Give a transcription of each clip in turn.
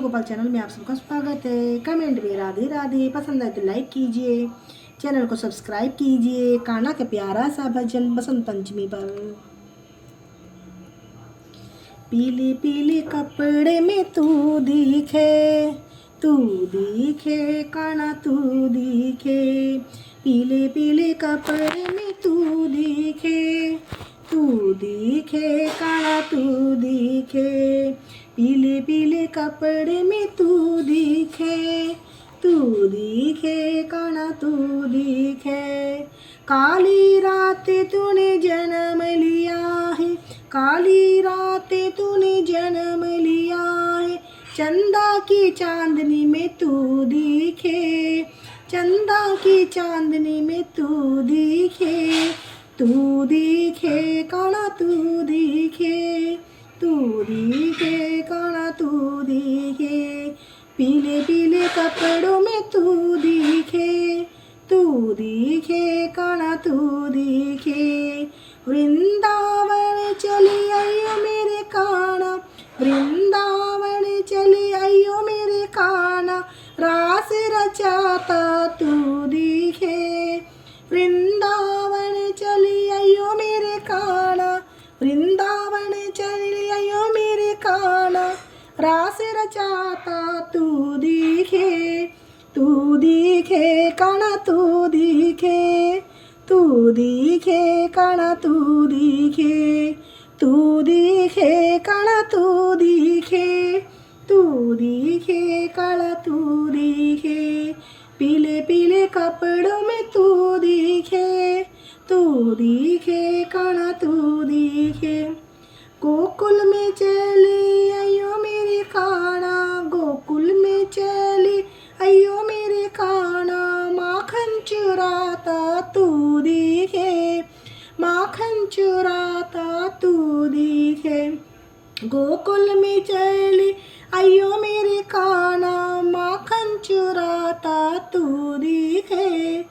Gopal channel में आप सबका स्वागत है। कमेंट में राधे राधे, पसंद आए तो लाइक कीजिए, चैनल को सब्सक्राइब कीजिए। कान्हा का प्यारा सा भजन बसंत पंचमी पर। पीले पीले कपड़े में तू दिखे, तू दिखे कान्हा तू दिखे। पीले पीले कपड़े में तू दिखे, तू दिखे कान्हा तू दिखे। पीले पीले कपड़े में तू दिखे, तू दिखे कान्हा तू दिखे। काली रात तूने जन्म लिया है, काली रात तूने जन्म लिया है। चंदा की चांदनी में तू दिखे, चंदा की चांदनी में तू दिखे। तू दिखे कान्हा तू दिखे, तू दिखे कान्हा तू दिखे। पीले पीले कपड़ों में तू दिखे, तू दिखे कान्हा तू दिखे। वृंदावन चली आइयो मेरे कान्हा, वृंदावन चली आइयो मेरे कान्हा। रास रचाता तू दिखे, वृंदावन चली आइयो मेरे कान्हा, वृंदावन चली आइयो मेरे कान्हा। रास रचाता तू दिखे, तू दिखे कान्हा तू दिखे, तू दिखे कान्हा तू दिखे। तू दिखे कान्हा तू दिखे, तू दिखे कान्हा तू दिखे। पीले पीले कपड़ों में तू दिखे, तू दिखे कान्हा तू दिखे। गोकुल में चली आइयो मेरे कान्हा, गोकुल में चली आइयो मेरे कान्हा। माखन चुराता तू दिखे, माखन चुराता तू दिखे। गोकुल में चली आइयो मेरे कान्हा, माखन चुराता तू दिखे।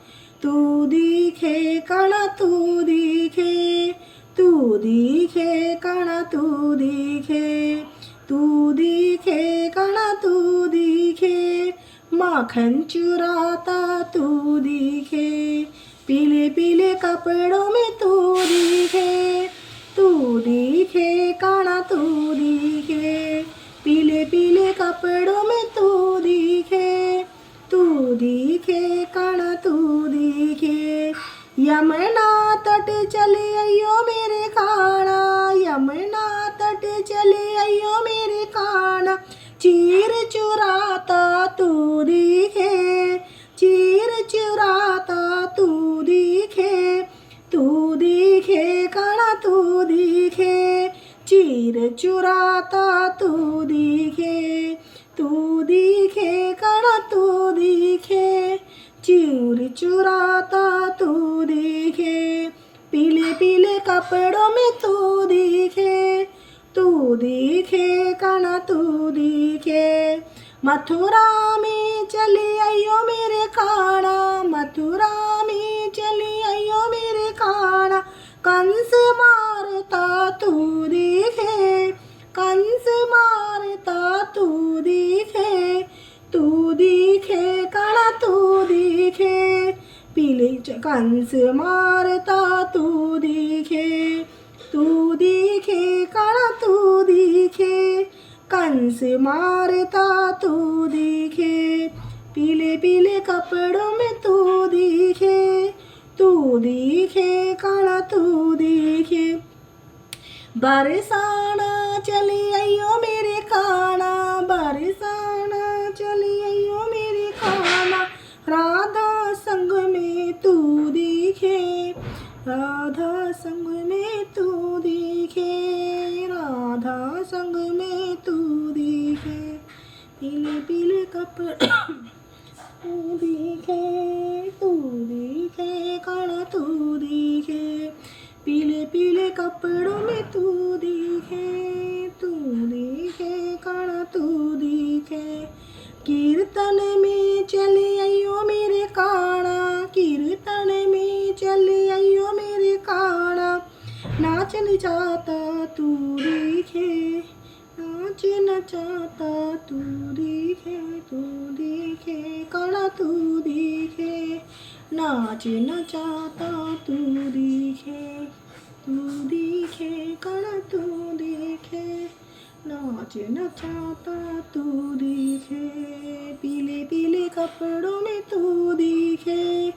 तू दिखे कान्हा तू दिखे, तू दिखे कान्हा तू दिखे। तू दिखे कान्हा तू दिखे, माखन चुराता तू दिखे। पीले पीले कपड़ों में तू दिखे, तू दिखे कान्हा तू दिखे। पीले पीले कपड़ों में तू दिखे, तू दिखे कान्हा तू दिखे। यमुना तट चले आइयो मेरे कान्हा, यमुना तट चले आइयो मेरे कान्हा। चीर चुराता तू दिखे, चीर चुराता तू दिखे। तू दिखे कान्हा तू दिखे, चीर चुराता तू दिखे। तू दिखे कान्हा तू दिखे, चीर चुराता तू दिखे। पीले पीले कपड़ों में तू दिखे, तू दिखे कान्हा तू दिखे। मथुरा में चली आइयो मेरे कान्हा, मथुरा में चली आइयो मेरे कान्हा। कंस मारता तू दिखे, कंस मारता तू दिखे। तू दिखे कान्हा तू दिखे, पीले कंस मारता तू दिखे। तू दिखे कान्हा तू दिखे, कंस मारता तू दिखे। पीले पीले कपड़ों में तू दिखे, तू दिखे कान्हा तू दिखे। बरसाना चली आइयो मेरे कान्हा, बरसाना चली आइयो मेरे कान्हा। राधा संग में तू दिखे, राधा संग में तू दिखे, राधा संग में तू दिखे। पीले पीले कपड़े तू दिखे, तू दिखे कान्हा तू दिखे। पीले पीले कपड़ों में तू दिखे, तू दिखे कान्हा तू दिखे। कीर्तन में चली आइयो मेरे कान्हा, कीर्तन में चली आइयो मेरे कान्हा। नाचन जाता तू दिखे, नाच नाचना चाहता तू दिखे, तू दिखे काना तू दिखे, नाचना चाहता तू दिखे, तू दिखे काना तू दिखे, नाचना चाहता तू दिखे, पीले पीले कपड़ों में तू दिखे,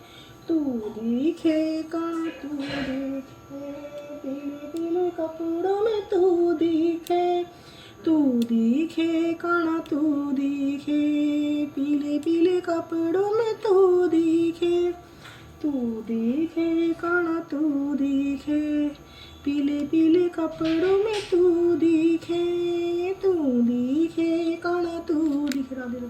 तू दिखे काना तू दिखे, पीले पीले कपड़ों में तू दिखे, तू दिखे काना तू दिखे, पीले पीले कपड़ों में तू दिखे, तू दिखे काना तू दिखे, पीले पीले कपड़ों में तू दिखे, तू दिखे काना तू दिखे। राधे राधे।